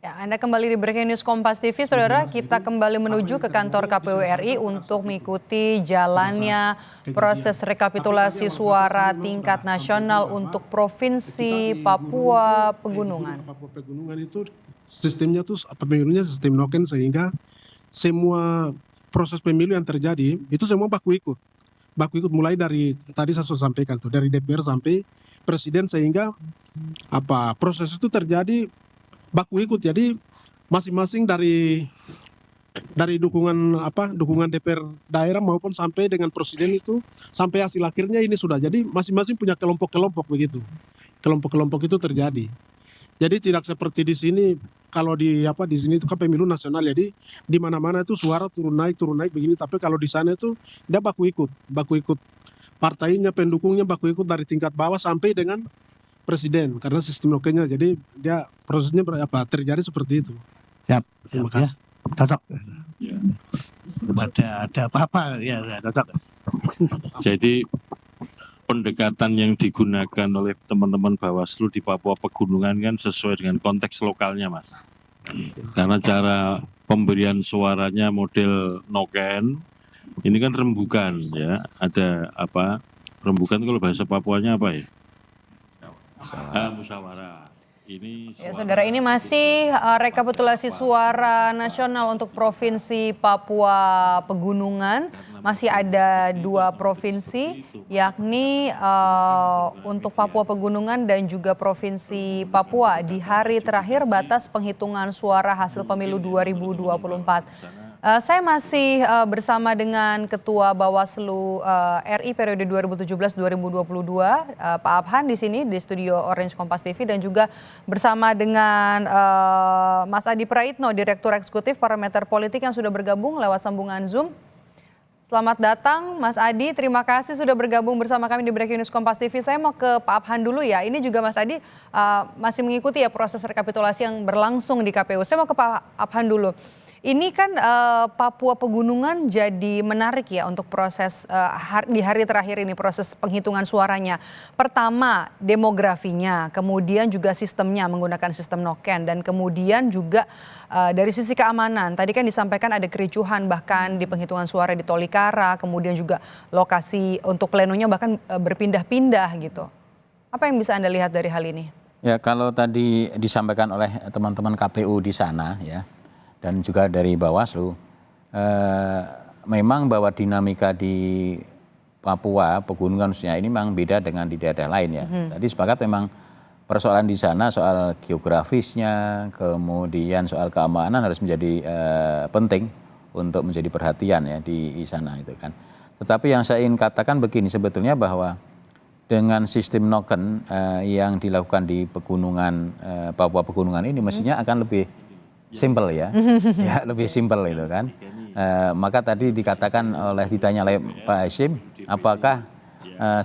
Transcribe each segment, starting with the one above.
Ya, Anda kembali di Breaking News Kompas TV, Saudara. Kita kembali menuju ke kantor KPU RI untuk mengikuti jalannya proses rekapitulasi suara tingkat nasional untuk Provinsi Papua Pegunungan. Papua Pegunungan itu sistemnya tuh pemilunya sistem noken, sehingga semua proses pemilu yang terjadi itu semua baku ikut mulai dari tadi saya sudah sampaikan tuh, dari DPR sampai presiden, sehingga proses itu terjadi baku ikut. Jadi masing-masing dari dukungan DPR daerah maupun sampai dengan presiden itu, sampai hasil akhirnya ini sudah. Jadi masing-masing punya kelompok-kelompok begitu. Kelompok-kelompok itu terjadi. Jadi tidak seperti di sini. Kalau di sini itu kan pemilu nasional, jadi di mana-mana itu suara turun naik begini. Tapi kalau di sana itu dia baku ikut partainya, pendukungnya baku ikut dari tingkat bawah sampai dengan presiden, karena sistem nokenya. Jadi dia prosesnya terjadi seperti itu. Siap. Terima kasih. Cocok. Ada apa-apa ya, cocok. Jadi pendekatan yang digunakan oleh teman-teman Bawaslu di Papua Pegunungan kan sesuai dengan konteks lokalnya, Mas. Karena cara pemberian suaranya model noken, ini kan rembukan ya. Ada rembukan kalau bahasa Papuanya apa ya? Musyawarah. Ini Ya, Saudara, ini masih rekapitulasi suara nasional untuk Provinsi Papua Pegunungan. Masih ada 2 provinsi, yakni untuk Papua Pegunungan dan juga Provinsi Papua di hari terakhir batas penghitungan suara hasil pemilu 2024. Saya masih bersama dengan Ketua Bawaslu RI periode 2017-2022, Pak Abhan di sini di studio Orange Kompas TV, dan juga bersama dengan Mas Adi Praitno, Direktur Eksekutif Parameter Politik yang sudah bergabung lewat sambungan Zoom. Selamat datang Mas Adi, terima kasih sudah bergabung bersama kami di Breaking News Kompas TV. Saya mau ke Pak Abhan dulu ya. Ini juga Mas Adi masih mengikuti ya proses rekapitulasi yang berlangsung di KPU. Saya mau ke Pak Abhan dulu. Ini kan Papua Pegunungan jadi menarik ya untuk proses di hari terakhir ini, proses penghitungan suaranya. Pertama demografinya, kemudian juga sistemnya menggunakan sistem noken, dan kemudian juga dari sisi keamanan. Tadi kan disampaikan ada kericuhan bahkan di penghitungan suara di Tolikara, kemudian juga lokasi untuk plenonya bahkan berpindah-pindah gitu. Apa yang bisa Anda lihat dari hal ini? Ya, kalau tadi disampaikan oleh teman-teman KPU di sana ya, dan juga dari Bawaslu, memang bahwa dinamika di Papua Pegunungan khususnya ini memang beda dengan di daerah lain ya. Tadi sepakat memang persoalan di sana soal geografisnya, kemudian soal keamanan harus menjadi penting untuk menjadi perhatian ya di sana itu kan. Tetapi yang saya ingin katakan begini, sebetulnya bahwa dengan sistem noken yang dilakukan di pegunungan Papua Pegunungan ini mestinya akan lebih simple ya, ya lebih simple itu kan. Maka tadi ditanya oleh Pak Hashim, apakah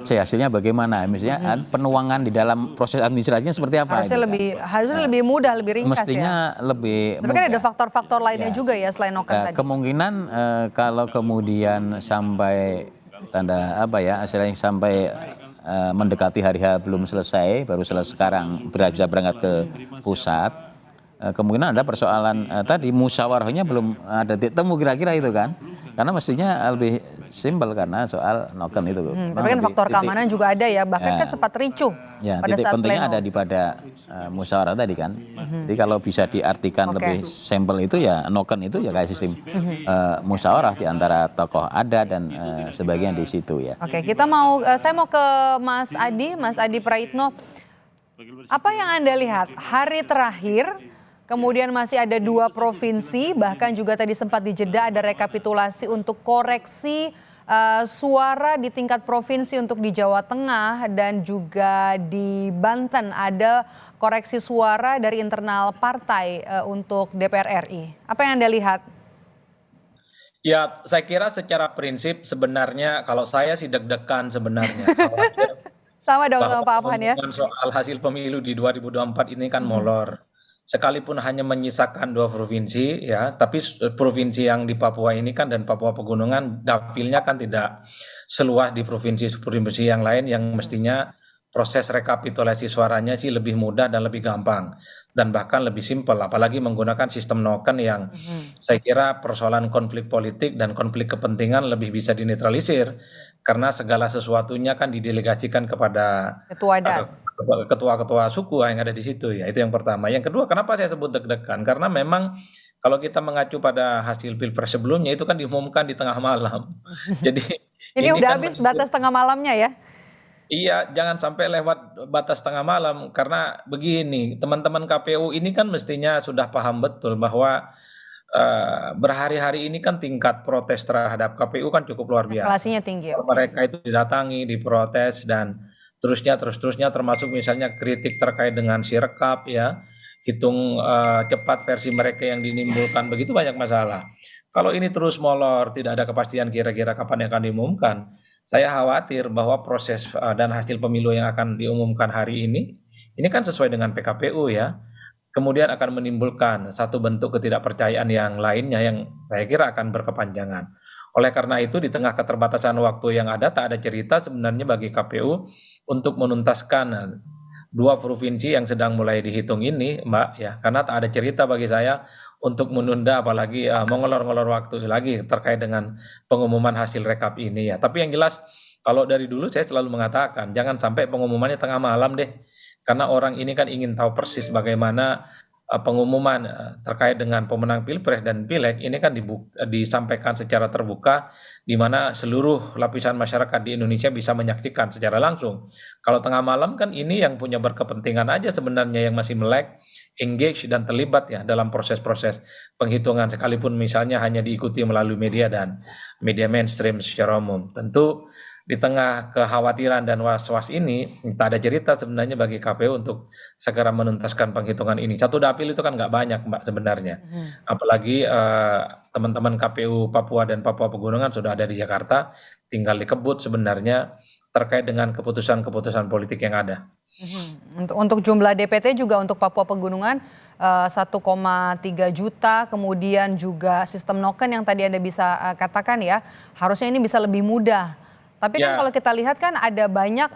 hasilnya bagaimana? Misalnya penuangan di dalam proses administrasinya seperti apa? Harusnya lebih mudah, lebih ringkas mestinya ya. Lebih Tapi kan ada faktor-faktor lainnya juga ya selain noken tadi. Kemungkinan kalau kemudian sampai hasilnya sampai mendekati hari H belum selesai, baru sekarang bisa berangkat ke pusat. Kemungkinan ada persoalan tadi musyawarahnya belum ada ditemu kira-kira itu kan, karena mestinya lebih simpel karena soal noken itu. Tapi kan faktor keamanan juga ada ya, bahkan kan sempat ricuh pada titik saat pentingnya pleno. ada di pada musyawarah tadi kan. Jadi kalau bisa diartikan lebih simpel itu ya noken itu ya kayak sistem musyawarah di antara tokoh adat dan sebagian di situ ya. Oke, saya mau ke Mas Adi Praitno. Apa yang Anda lihat hari terakhir? Kemudian masih ada 2 provinsi, bahkan juga tadi sempat dijeda ada rekapitulasi untuk koreksi suara di tingkat provinsi untuk di Jawa Tengah dan juga di Banten ada koreksi suara dari internal partai untuk DPR RI. Apa yang Anda lihat? Ya, saya kira secara prinsip sebenarnya kalau saya sih deg-degan sebenarnya. Sama dong sama Pak Abhan ya. Soal hasil pemilu di 2024 ini kan molor. Sekalipun hanya menyisakan 2 provinsi ya, tapi provinsi yang di Papua ini kan dan Papua Pegunungan dapilnya kan tidak seluas di provinsi yang lain yang mestinya proses rekapitulasi suaranya sih lebih mudah dan lebih gampang. dan bahkan lebih simpel, apalagi menggunakan sistem noken yang saya kira persoalan konflik politik dan konflik kepentingan lebih bisa dinetralisir karena segala sesuatunya kan didelegasikan kepada Ketua adat. ketua-ketua suku yang ada di situ ya. Itu yang pertama. Yang kedua, kenapa saya sebut deg-degan? Karena memang kalau kita mengacu pada hasil Pilpres sebelumnya itu kan diumumkan di tengah malam. Jadi Ini udah kan habis batas tengah malamnya ya. iya, jangan sampai lewat batas tengah malam karena begini, teman-teman KPU ini kan mestinya sudah paham betul bahwa berhari-hari ini kan tingkat protes terhadap KPU kan cukup luar biasa. Eskalasinya tinggi. Oke. Mereka itu didatangi, diprotes dan terus-terusnya termasuk misalnya kritik terkait dengan sirekap ya, hitung cepat versi mereka yang dinimbulkan begitu banyak masalah. Kalau ini terus molor, tidak ada kepastian kira-kira kapan akan diumumkan, saya khawatir bahwa proses dan hasil pemilu yang akan diumumkan hari ini kan sesuai dengan PKPU ya, kemudian akan menimbulkan satu bentuk ketidakpercayaan yang lainnya yang saya kira akan berkepanjangan. Oleh karena itu di tengah keterbatasan waktu yang ada, tak ada cerita sebenarnya bagi KPU untuk menuntaskan dua provinsi yang sedang mulai dihitung ini, Mbak ya, karena tak ada cerita bagi saya untuk menunda apalagi mengolor-ngolor waktu lagi terkait dengan pengumuman hasil rekap ini ya. Tapi yang jelas kalau dari dulu saya selalu mengatakan jangan sampai pengumumannya tengah malam deh. Karena orang ini kan ingin tahu persis bagaimana pengumuman terkait dengan pemenang Pilpres dan Pileg ini kan disampaikan secara terbuka di mana seluruh lapisan masyarakat di Indonesia bisa menyaksikan secara langsung. Kalau tengah malam kan ini yang punya berkepentingan aja sebenarnya yang masih melek, engage dan terlibat ya dalam proses-proses penghitungan sekalipun misalnya hanya diikuti melalui media dan media mainstream secara umum. Tentu di tengah kekhawatiran dan was-was ini, tak ada cerita sebenarnya bagi KPU untuk segera menuntaskan penghitungan ini. Satu dapil itu kan nggak banyak, Mbak, sebenarnya. Apalagi teman-teman KPU Papua dan Papua Pegunungan sudah ada di Jakarta, tinggal dikebut sebenarnya terkait dengan keputusan-keputusan politik yang ada. Untuk jumlah DPT juga untuk Papua Pegunungan 1,3 juta, kemudian juga sistem noken yang tadi Anda bisa katakan ya, harusnya ini bisa lebih mudah. Tapi kan kalau kita lihat kan ada banyak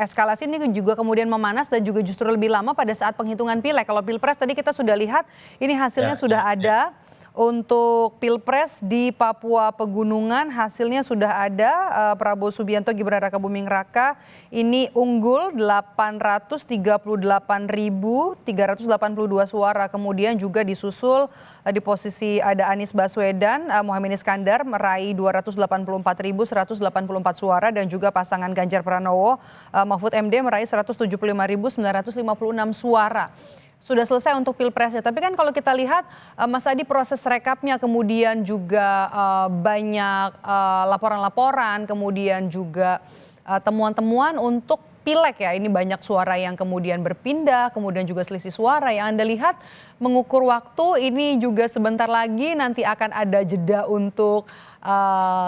eskalasi ini juga kemudian memanas dan juga justru lebih lama pada saat penghitungan pileg. Kalau Pilpres tadi kita sudah lihat ini hasilnya sudah ada. Untuk Pilpres di Papua Pegunungan hasilnya sudah ada, Prabowo Subianto Gibran Rakabuming Raka ini unggul 838.382 suara. Kemudian juga disusul di posisi ada Anies Baswedan, Muhaimin Iskandar meraih 284.184 suara dan juga pasangan Ganjar Pranowo, Mahfud MD meraih 175.956 suara. Sudah selesai untuk Pilpresnya. Tapi kan kalau kita lihat Mas Adi proses rekapnya kemudian juga banyak laporan-laporan, kemudian juga temuan-temuan untuk Pileg ya. Ini banyak suara yang kemudian berpindah, kemudian juga selisih suara yang Anda lihat mengukur waktu ini juga sebentar lagi nanti akan ada jeda untuk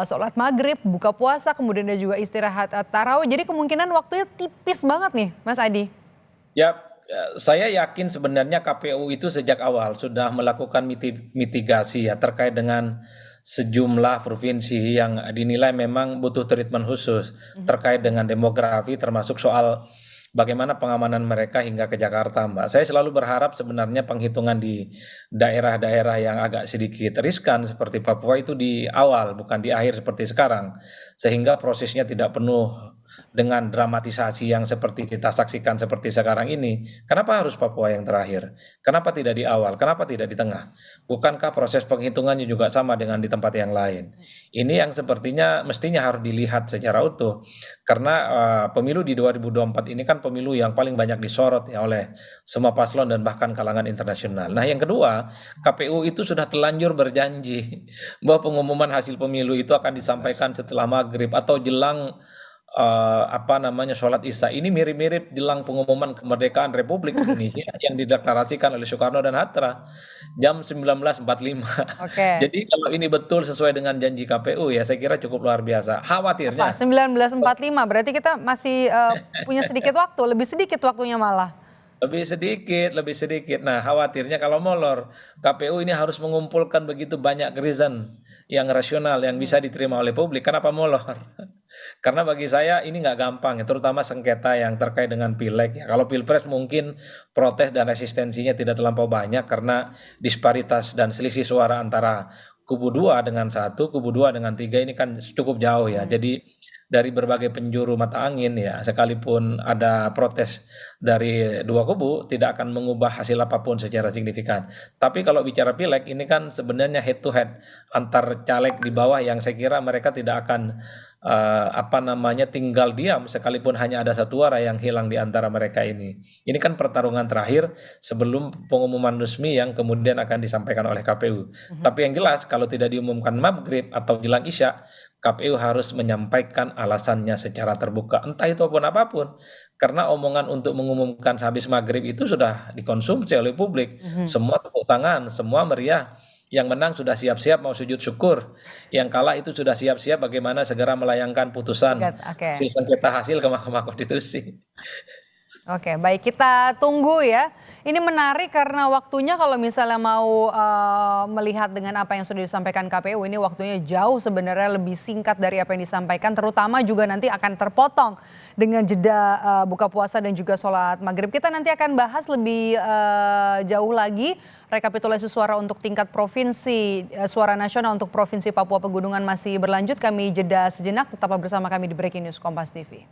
sholat maghrib, buka puasa, kemudian ada juga istirahat tarawih. Jadi kemungkinan waktunya tipis banget nih Mas Adi. Ya, saya yakin sebenarnya KPU itu sejak awal sudah melakukan mitigasi ya terkait dengan sejumlah provinsi yang dinilai memang butuh treatment khusus terkait dengan demografi termasuk soal bagaimana pengamanan mereka hingga ke Jakarta, Mbak. Saya selalu berharap sebenarnya penghitungan di daerah-daerah yang agak sedikit riskan seperti Papua itu di awal bukan di akhir seperti sekarang sehingga prosesnya tidak penuh dengan dramatisasi yang seperti kita saksikan seperti sekarang ini. Kenapa harus Papua yang terakhir? Kenapa tidak di awal? Kenapa tidak di tengah? Bukankah proses penghitungannya juga sama dengan di tempat yang lain? Ini yang sepertinya mestinya harus dilihat secara utuh. Karena pemilu di 2024 ini kan pemilu yang paling banyak disorot ya oleh semua paslon dan bahkan kalangan internasional. Nah yang kedua, KPU itu sudah telanjur berjanji bahwa pengumuman hasil pemilu itu akan disampaikan setelah maghrib atau jelang sholat Isya. Ini mirip-mirip jelang pengumuman kemerdekaan Republik Indonesia yang dideklarasikan oleh Soekarno dan Hatta jam 19.45. Jadi kalau ini betul sesuai dengan janji KPU ya saya kira cukup luar biasa. Khawatirnya 19.45 berarti kita masih punya sedikit waktu, lebih sedikit waktunya malah. Lebih sedikit. Nah, khawatirnya kalau molor, KPU ini harus mengumpulkan begitu banyak reason yang rasional yang bisa diterima oleh publik. Kenapa molor? Karena bagi saya ini nggak gampang ya, terutama sengketa yang terkait dengan pileg ya. Kalau pilpres mungkin protes dan resistensinya tidak terlampau banyak karena disparitas dan selisih suara antara kubu 2 dengan 1, kubu 2 dengan 3 ini kan cukup jauh ya. Jadi dari berbagai penjuru mata angin ya, sekalipun ada protes dari dua kubu tidak akan mengubah hasil apapun secara signifikan. Tapi kalau bicara pileg ini kan sebenarnya head to head antar caleg di bawah yang saya kira mereka tidak akan tinggal diam sekalipun hanya ada satu suara yang hilang di antara mereka ini. Ini kan pertarungan terakhir sebelum pengumuman resmi yang kemudian akan disampaikan oleh KPU. Tapi yang jelas kalau tidak diumumkan maghrib atau jelang isya, KPU harus menyampaikan alasannya secara terbuka, entah itu apapun. Karena omongan untuk mengumumkan habis maghrib itu sudah dikonsumsi oleh publik. Semua tepuk tangan, semua meriah. Yang menang sudah siap-siap mau sujud syukur. Yang kalah itu sudah siap-siap bagaimana segera melayangkan putusan Oke. sengketa hasil ke Mahkamah Konstitusi. Oke, baik, kita tunggu ya. Ini menarik karena waktunya kalau misalnya mau melihat dengan apa yang sudah disampaikan KPU, ini waktunya jauh sebenarnya lebih singkat dari apa yang disampaikan, terutama juga nanti akan terpotong dengan jeda buka puasa dan juga sholat maghrib. Kita nanti akan bahas lebih jauh lagi rekapitulasi suara untuk tingkat provinsi, suara nasional untuk Provinsi Papua Pegunungan masih berlanjut. Kami jeda sejenak, tetap bersama kami di Breaking News Kompas TV.